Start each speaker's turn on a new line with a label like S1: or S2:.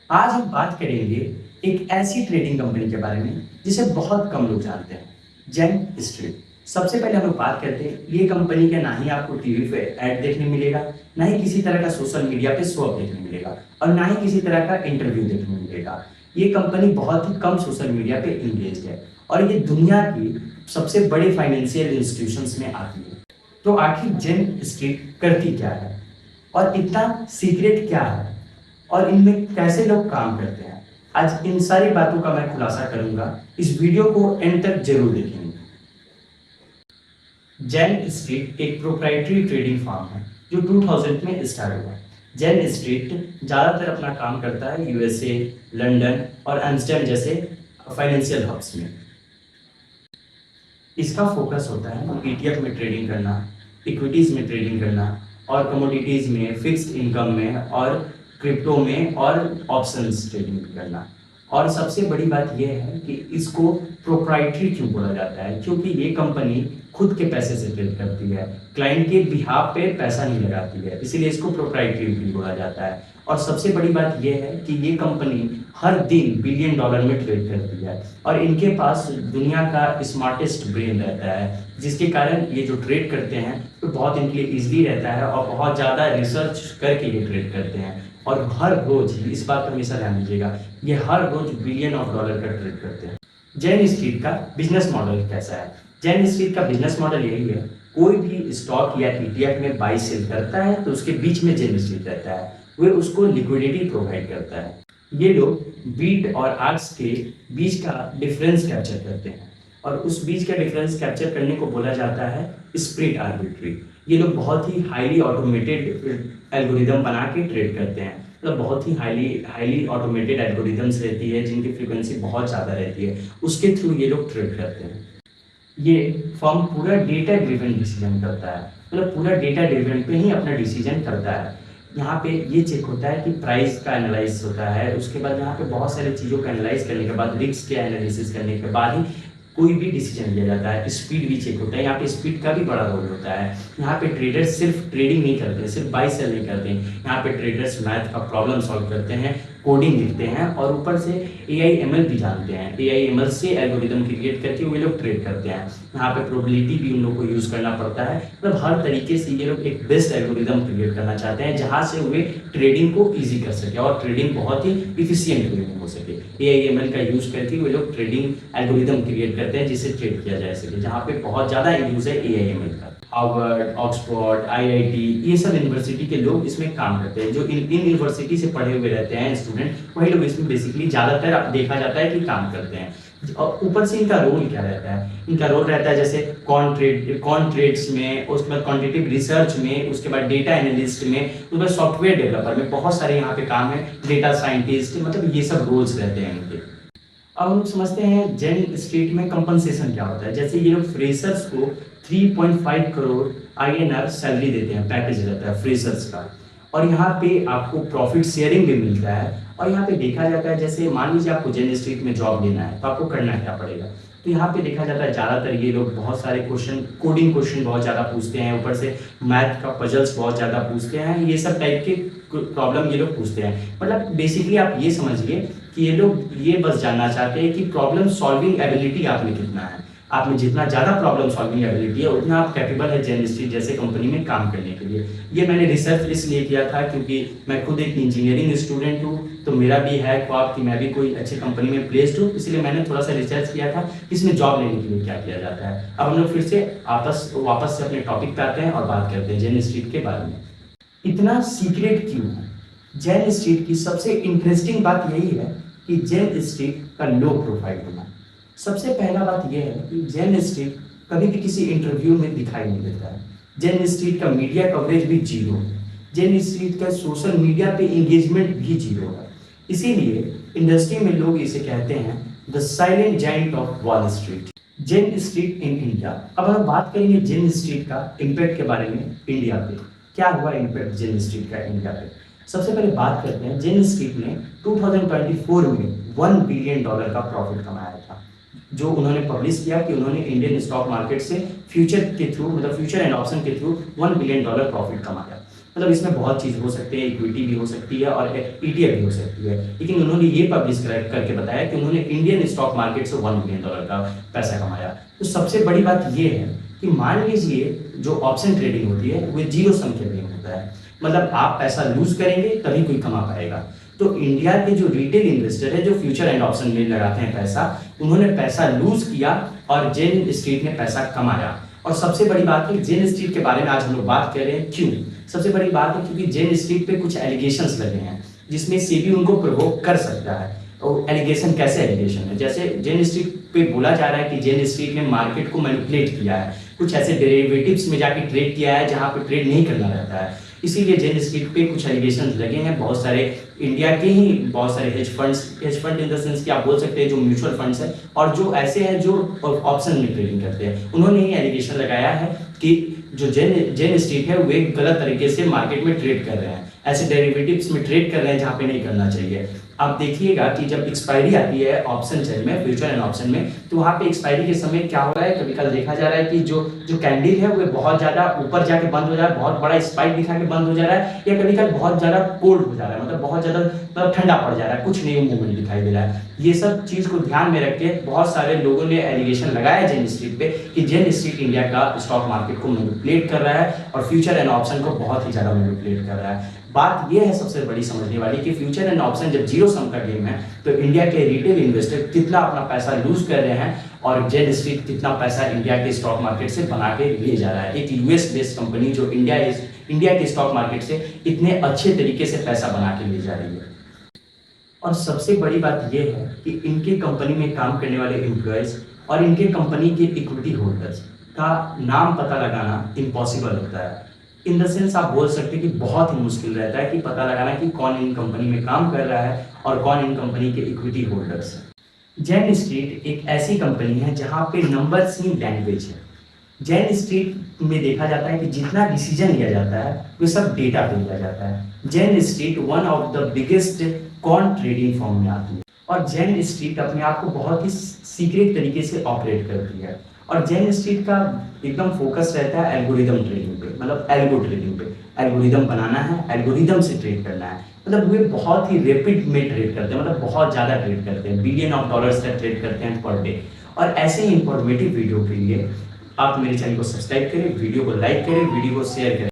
S1: आज हम बात करेंगे एक ऐसी ट्रेडिंग कंपनी के बारे में जिसे बहुत कम लोग जानते हैं, जेन स्ट्रीट। सबसे पहले हम लोग बात करते हैं ये कंपनी का, ना ही आपको टीवी पे ऐड देखने मिलेगा, ना ही किसी तरह का सोशल मीडिया पे शो अप देखने मिलेगा और ना ही किसी तरह का इंटरव्यू देखने मिलेगा। ये कंपनी बहुत ही कम सोशल मीडिया पे इंगेज है और ये दुनिया की सबसे बड़े फाइनेंशियल इंस्टीट्यूशंस में आती है। तो आखिर जेन स्ट्रीट करती क्या है और इतना सीक्रेट क्या है और इनमें कैसे लोग काम करते हैं, आज इन सारी बातों का मैं खुलासा करूंगा। इस वीडियो को एंड तक जरूर देखेंगे। जेन स्ट्रीट एक प्रोप्राइटरी ट्रेडिंग फर्म है जो 2000 में स्टार्ट हुआ। जेन स्ट्रीट ज़्यादातर अपना काम करता है यूएसए, लंदन और एम्स्टर्डम जैसे फाइनेंशियल हब्स में। इसका फोकस होता है ईटीएफ में ट्रेडिंग करना, इक्विटीज में ट्रेडिंग करना और कमोडिटीज में, फिक्स्ड इनकम में और क्रिप्टो में और ऑप्शंस ट्रेडिंग करना। और सबसे बड़ी बात यह है कि इसको प्रोप्राइटरी क्यों बोला जाता है, क्योंकि ये कंपनी खुद के पैसे से ट्रेड करती है, क्लाइंट के बिहाफ पे पैसा नहीं लगाती है, इसीलिए इसको प्रोप्राइटरी भी बोला जाता है। और सबसे बड़ी बात यह है कि ये कंपनी हर दिन बिलियन डॉलर में ट्रेड करती है और इनके पास दुनिया का स्मार्टेस्ट ब्रेन रहता है, जिसके कारण ये जो ट्रेड करते हैं तो बहुत इनके लिए ईजिली रहता है और बहुत ज़्यादा रिसर्च करके ये ट्रेड करते हैं। और हर रोज, इस बात पर हमेशा ध्यान दीजिएगा, ये हर रोज बिलियन ऑफ डॉलर का ट्रेड करते हैं। जेन स्ट्रीट का बिजनेस मॉडल कैसा है? जेन स्ट्रीट का बिजनेस मॉडल यही है, कोई भी स्टॉक या ईटीएफ में बाई सेल करता है तो उसके बीच में जेन स्ट्रीट रहता है, वे उसको लिक्विडिटी प्रोवाइड करता है। ये लोग बीट और आर्क्स के बीच का डिफरेंस कैप्चर करते हैं और उस बीच का डिफरेंस कैप्चर करने को बोला जाता है स्प्लिट आर्बिट्री। ये लोग बहुत ही हाईली ऑटोमेटेड एल्गोरिदम बना के ट्रेड करते हैं, मतलब बहुत ही हाईली ऑटोमेटेड एल्गोरिदम्स रहती है जिनकी फ्रीक्वेंसी बहुत ज़्यादा रहती है, उसके थ्रू ये लोग ट्रेड करते हैं। ये फर्म पूरा डेटा ड्रिवन डिसीजन करता है, मतलब पूरा डेटा ड्रिवन पे ही अपना डिसीजन करता है। यहाँ पे ये चेक होता है कि प्राइस का एनालाइज होता है, उसके बाद यहाँ पे बहुत सारी चीज़ों का एनालाइज करने के बाद, रिस्क के एनालिसिस करने के बाद ही कोई भी डिसीजन लिया जाता है। स्पीड भी चेक होता है, यहाँ पे स्पीड का भी बड़ा रोल होता है। यहाँ पे ट्रेडर्स सिर्फ ट्रेडिंग नहीं करते, सिर्फ बाई सेल नहीं करते हैं, यहाँ पे ट्रेडर्स मैथ का प्रॉब्लम सॉल्व करते हैं, कोडिंग लिखते हैं और ऊपर से AIML भी जानते हैं। AIML से एल्गोरिदम क्रिएट करके वे लोग ट्रेड करते हैं। यहाँ पे प्रोबेबिलिटी भी उन लोग को यूज़ करना पड़ता है, मतलब हर तरीके से ये लोग एक बेस्ट एल्गोरिदम क्रिएट करना चाहते हैं जहाँ से वे ट्रेडिंग को ईजी कर सके और ट्रेडिंग बहुत ही इफिशियंट वे में हो सके। AIML का यूज़ करके वे लोग ट्रेडिंग एल्गोरिदम क्रिएट करते हैं जिससे ट्रेड किया जा सके, जहाँ पे बहुत ज़्यादा यूज़ है AIML का। हार्वर्ड, ऑक्सफोर्ड, IIT, ये सब यूनिवर्सिटी के लोग इसमें काम करते हैं। जो इन यूनिवर्सिटी से पढ़े हुए रहते हैं स्टूडेंट, वही लोग इसमें बेसिकली ज़्यादातर देखा जाता है कि काम करते हैं। और ऊपर से इनका रोल क्या रहता है? इनका रोल रहता है जैसे कॉन ट्रेड्स में, उसके बाद क्वांटिटेटिव रिसर्च में, उसके बाद डेटा एनालिस्ट में, उसके बाद सॉफ्टवेयर डेवलपर में, बहुत सारे यहाँ पे काम है, डेटा साइंटिस्ट, मतलब ये सब रोल्स रहते हैं इनके। अब हम समझते हैं जेन स्ट्रीट में कंपनसेशन क्या होता है। जैसे ये लोग फ्रेशर्स को 3.5 करोड़ INR सैलरी देते हैं, पैकेज रहता है फ्रेशर्स का, और यहाँ पे आपको प्रॉफिट शेयरिंग भी मिलता है। और यहाँ पे देखा जाता है, जैसे मान लीजिए आपको जेन स्ट्रीट में जॉब लेना है तो आपको करना क्या पड़ेगा, तो यहाँ पे देखा जाता है ज़्यादातर ये लोग बहुत सारे क्वेश्चन, कोडिंग क्वेश्चन बहुत ज़्यादा पूछते हैं, ऊपर से मैथ का पजल्स बहुत ज़्यादा पूछते हैं, ये सब टाइप के प्रॉब्लम ये लोग पूछते हैं। मतलब बेसिकली आप ये समझिए कि ये लोग ये बस जानना चाहते हैं कि प्रॉब्लम सॉल्विंग एबिलिटी आप में कितना है। आप में जितना ज़्यादा प्रॉब्लम सॉल्विंग एबिलिटी है उतना आप कैपेबल है जेन स्ट्रीट जैसे कंपनी में काम करने के लिए। ये मैंने रिसर्च इसलिए किया था क्योंकि मैं खुद एक इंजीनियरिंग स्टूडेंट हूँ, तो मेरा भी है ख्वाब कि मैं भी कोई अच्छी कंपनी में प्लेस्ड हूँ, इसलिए मैंने थोड़ा सा रिसर्च किया था कि इसमें जॉब लेने के लिए क्या किया जाता है। अब हम लोग फिर से वापस से अपने टॉपिक पे आते हैं और बात करते हैं जेन स्ट्रीट के बारे में। इतना सीक्रेट क्यों है? जेन स्ट्रीट की सबसे इंटरेस्टिंग बात यही है कि जेन स्ट्रीट का लो प्रोफाइल होना। सबसे पहला बात यह है कि जेन स्ट्रीट कभी भी किसी इंटरव्यू में दिखाई नहीं देता है। जेन स्ट्रीट का मीडिया कवरेज भी जीरो है। जेन स्ट्रीट का सोशल मीडिया पे इंगेजमेंट भी जीरो है। इसीलिए इंडस्ट्री में लोग इसे कहते हैं the silent giant of Wall Street. Jane Street in India. अब हम बात करेंगे जेन स्ट्रीट का इम्पैक्ट के बारे में इंडिया पे। क्या हुआ इम्पैक्ट जेन स्ट्रीट का इंडिया पे? सबसे पहले बात करते हैं, जेन स्ट्रीट ने 2024 में $1 बिलियन का प्रॉफिट कमाया था, जो उन्होंने पब्लिश किया कि उन्होंने इंडियन स्टॉक मार्केट से फ्यूचर के थ्रू, मतलब फ्यूचर एंड ऑप्शन के थ्रू $1 बिलियन प्रॉफिट कमाया। मतलब इसमें बहुत चीज़ हो सकती है, इक्विटी भी हो सकती है और ETF भी हो सकती है। लेकिन उन्होंने ये पब्लिश करके बताया कि उन्होंने इंडियन स्टॉक मार्केट से $1 मिलियन का पैसा कमाया। तो सबसे बड़ी बात ये है कि मान लीजिए जो ऑप्शन ट्रेडिंग होती है वो जीरो सम के गेम होता है, मतलब आप पैसा लूज करेंगे तभी कोई कमा पाएगा। तो इंडिया के जो रिटेल इन्वेस्टर है जो फ्यूचर एंड ऑप्शन में लगाते हैं पैसा, उन्होंने पैसा लूज किया और जेन स्ट्रीट ने पैसा कमाया। और सबसे बड़ी बात है जेन स्ट्रीट के बारे में आज हम लोग बात कर रहे हैं, क्यों? सबसे बड़ी बात है क्योंकि जेन स्ट्रीट पे कुछ एलिगेशंस लगे हैं जिसमें सेबी उनको प्रोवोक कर सकता है। और एलिगेशन कैसे एलिगेशन है, जैसे जेन स्ट्रीट पे बोला जा रहा है कि जेन स्ट्रीट ने मार्केट को मैनिपुलेट किया है, कुछ ऐसे डेरिवेटिव्स में जाके ट्रेड किया है जहां पे ट्रेड नहीं करना रहता है, इसीलिए जेन स्ट्रीट पे कुछ एलिगेशन लगे हैं। बहुत सारे इंडिया के ही बहुत सारे hedge fund in the sense कि आप बोल सकते हैं जो म्यूचुअल फंड्स है और जो ऐसे हैं जो ऑप्शन में ट्रेडिंग करते हैं, उन्होंने ये एलिगेशन लगाया है कि जो जेन स्ट्रीट है वे गलत तरीके से मार्केट में ट्रेड कर रहे हैं, ऐसे डेरिवेटिव्स में ट्रेड कर रहे हैं जहाँ पे नहीं करना चाहिए। आप देखिएगा कि जब एक्सपायरी आती है ऑप्शन चेन में, फ्यूचर एंड ऑप्शन में, तो वहाँ पे एक्सपायरी के समय क्या हो रहा है, कभी कल देखा जा रहा है कि जो कैंडल है वो बहुत ज्यादा ऊपर जाके बंद हो जा रहा है, बहुत बड़ा स्पाइक दिखा के बंद हो जा रहा है, या कभी कल बहुत ज्यादा कोल्ड हो जा रहा है, मतलब बहुत ज्यादा मतलब ठंडा पड़ जा रहा है, कुछ नहीं मूवमेंट दिखाई दे रहा है। ये सब चीज को ध्यान में रख के बहुत सारे लोगों ने एलिगेशन लगाया जेन स्ट्रीट पे कि जेन स्ट्रीट इंडिया का स्टॉक मार्केट को मैनिपुलेट कर रहा है और फ्यूचर एंड ऑप्शन को बहुत ही ज्यादा मैनिपुलेट कर रहा है। बात यह है सबसे बड़ी समझने वाली कि फ्यूचर एंड ऑप्शन जब जीरो सम का गेम है तो इंडिया के रिटेल इन्वेस्टर कितना अपना पैसा लूज कर रहे हैं और जेन स्ट्रीट कितना पैसा इंडिया के स्टॉक मार्केट से बना के ले जा रहा है। एक यूएस बेस्ड कंपनी जो इंडिया के स्टॉक मार्केट से इतने अच्छे तरीके से पैसा बना के ले जा रही है। और सबसे बड़ी बात यह है कि इनके कंपनी में काम करने वाले एम्प्लॉयज और इनके कंपनी के इक्विटी होल्डर्स का नाम पता लगाना इम्पॉसिबल होता है। इन द सेंस आप बोल सकते हैं कि बहुत ही मुश्किल रहता है कि पता लगाना कि कौन इन कंपनी में काम कर रहा है और कौन इन कंपनी के इक्विटी होल्डर्स हैं। जेन स्ट्रीट एक ऐसी कंपनी है जहां पे नंबर्स ही लैंग्वेज है। जेन स्ट्रीट में देखा जाता है कि जितना डिसीजन लिया जाता है वो सब डेटा पे लिया जाता है। Jane Street one of the biggest quant trading firm में आती है और जेन स्ट्रीट अपने आप को बहुत ही सीक्रेट तरीके से ऑपरेट करती है। और जेन स्ट्रीट का एकदम फोकस रहता है एल्गोरिदम ट्रेडिंग पे, मतलब एल्गो ट्रेडिंग पे। एल्गोरिदम बनाना है, एल्गोरिदम से ट्रेड करना है, मतलब वे बहुत ही रैपिड में ट्रेड करते हैं, मतलब बहुत ज़्यादा ट्रेड करते हैं, $1 बिलियन का ट्रेड करते हैं पर डे। और ऐसे ही इंफॉर्मेटिव वीडियो के लिए आप मेरे चैनल को सब्सक्राइब करें, वीडियो को लाइक करें, वीडियो को शेयर करें।